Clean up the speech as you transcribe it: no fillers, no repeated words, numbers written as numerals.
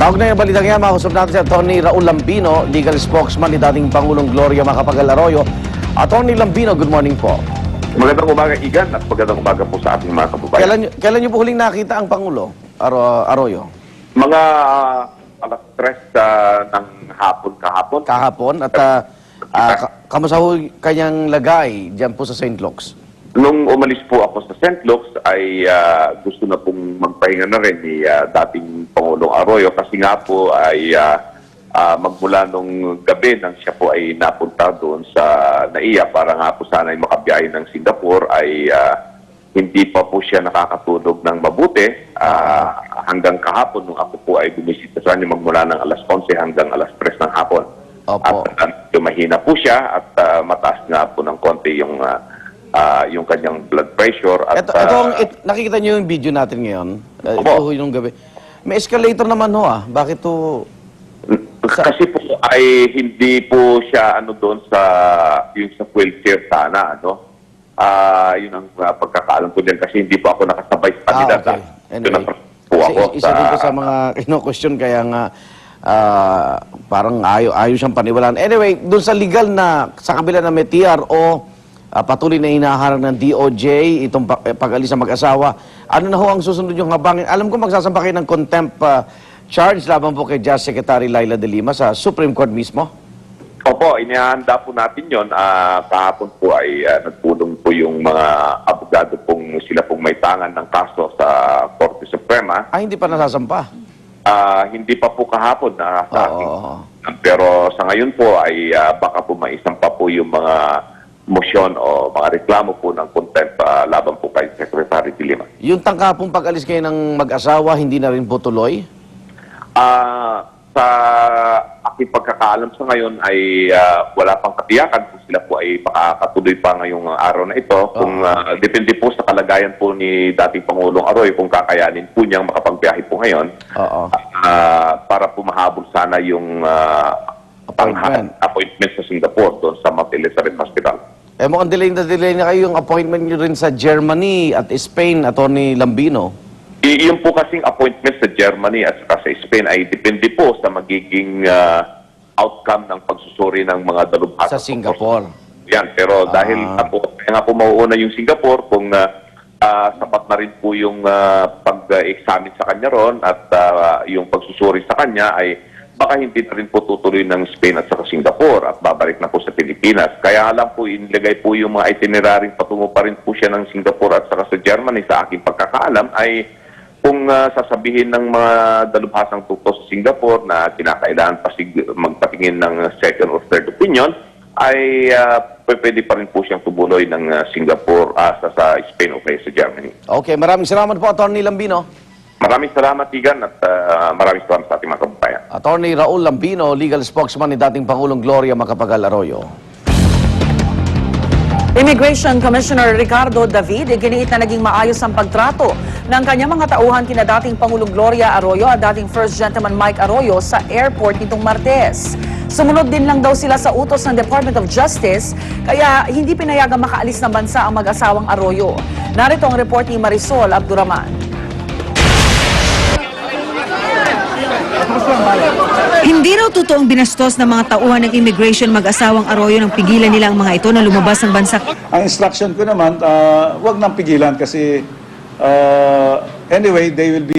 Kaugnay ang balitang yan, makausap natin si Atty. Raul Lambino, legal spokesman ni dating Pangulong Gloria Macapagal Arroyo. Atty. Lambino, good morning po. Magandang umaga, Igan, at magandang umaga po sa ating mga kababayan. Kailan niyo po huling nakita ang Pangulo, Arroyo? Mga alas 3 ng hapon kahapon. Kahapon, at kamusta ho kanyang lagay dyan po sa St. Luke's? Nung umalis po ako sa St. Luke's ay gusto na pong magpahinga na rin ni dating Pangulong Arroyo kasi nga po ay magmula nung gabi nang siya po ay napunta doon sa NAIA para nga po sana ay makabiyahe ng Singapore ay hindi pa po siya nakakatulog ng mabuti hanggang kahapon nung ako po ay bumisita sa kanya magmula ng alas 11 hanggang alas 3 ng hapon. Opo. At mahina po siya at mataas nga po ng konti yung kanyang blood pressure. At, nakikita niyo yung video natin ngayon. Ito Opo. ho yung gabi. May escalator naman ho Bakit to... Kasi po ay hindi po siya doon sa yung sa wheelchair sana yun ang pagkakaalam ko din kasi hindi po ako nakasabay sa kanila. Okay. Anyway, po ako isa din po sa mga question kaya nga parang ayaw siyang paniwalaan. Anyway, doon sa legal na sa kabila na may TRO patuloy na hinaharang ng DOJ itong pag-alis ng mag-asawa. Ano na ho ang susunod yung habangin? Alam ko magsasampa kayo ng contempt charge laban po kay Justice Secretary Laila de Lima sa Supreme Court mismo? Opo, inihanda po natin yon. Kahapon po ay nagpulong po yung mga abogado sila pong may tangan ng kaso sa Korte Suprema. Hindi pa nasasampa? Hindi pa po kahapon na sa akin. Pero sa ngayon po ay baka po maisampa po yung mga motion o mga reklamo po ng contempt laban po kay Secretary de Lima. Yung tangka pong pag-alis kayo ng mag-asawa, hindi na rin po tuloy? Sa aking pagkakaalam sa ngayon ay wala pang katiyakan kung sila po ay makakatuloy pa ngayong araw na ito. Kung depende po sa kalagayan po ni dating Pangulong Arroyo kung kakayanin po niyang makapagbiyahe po ngayon para po mahabol sana yung appointment sa Singapore doon sa Mount Elizabeth Hospital. Mukhang delay na kayo yung appointment niyo rin sa Germany at Spain, Atty. Lambino. Yung po kasing appointment sa Germany at sa Spain ay depende po sa magiging outcome ng pagsusuri ng mga dalubhasa. Sa Singapore. Yan, pero dahil nga po mauuna yung Singapore, kung sapat na rin po yung pag-examine sa kanya ron at yung pagsusuri sa kanya ay baka hindi na rin po tutuloy ng Spain at saka Singapore at babalik na po sa Pilipinas. Kaya lang po, inilagay po yung mga itinerary patungo pa rin po siya ng Singapore at saka sa Germany sa aking pagkakaalam ay kung sasabihin ng mga dalubhasang tukto sa Singapore na kinakailangan pa magpatingin ng second or third opinion, ay pwede pa rin po siyang tubuloy ng Singapore sa Spain o kaya sa Germany. Okay, maraming salamat po, Atty. Lambino. Maraming salamat, Igan, at maraming salamat sa ating mga kababayan. Atty. Raul Lambino, legal spokesman ni dating Pangulong Gloria Macapagal Arroyo. Immigration Commissioner Ricardo David, iginiit na naging maayos ang pagtrato ng kanyang mga tauhan kina dating Pangulong Gloria Arroyo at dating First Gentleman Mike Arroyo sa airport nitong Martes. Sumunod din lang daw sila sa utos ng Department of Justice, kaya hindi pinayagang makaalis ng bansa ang mag-asawang Arroyo. Narito ang report ni Marisol Abduraman. Hindi raw totoong binastos ng mga tauhan ng immigration mag-asawang Arroyo nang pigilan nila ang mga ito na lumabas ng bansa. Ang instruction ko naman, wag nang pigilan kasi anyway, they will be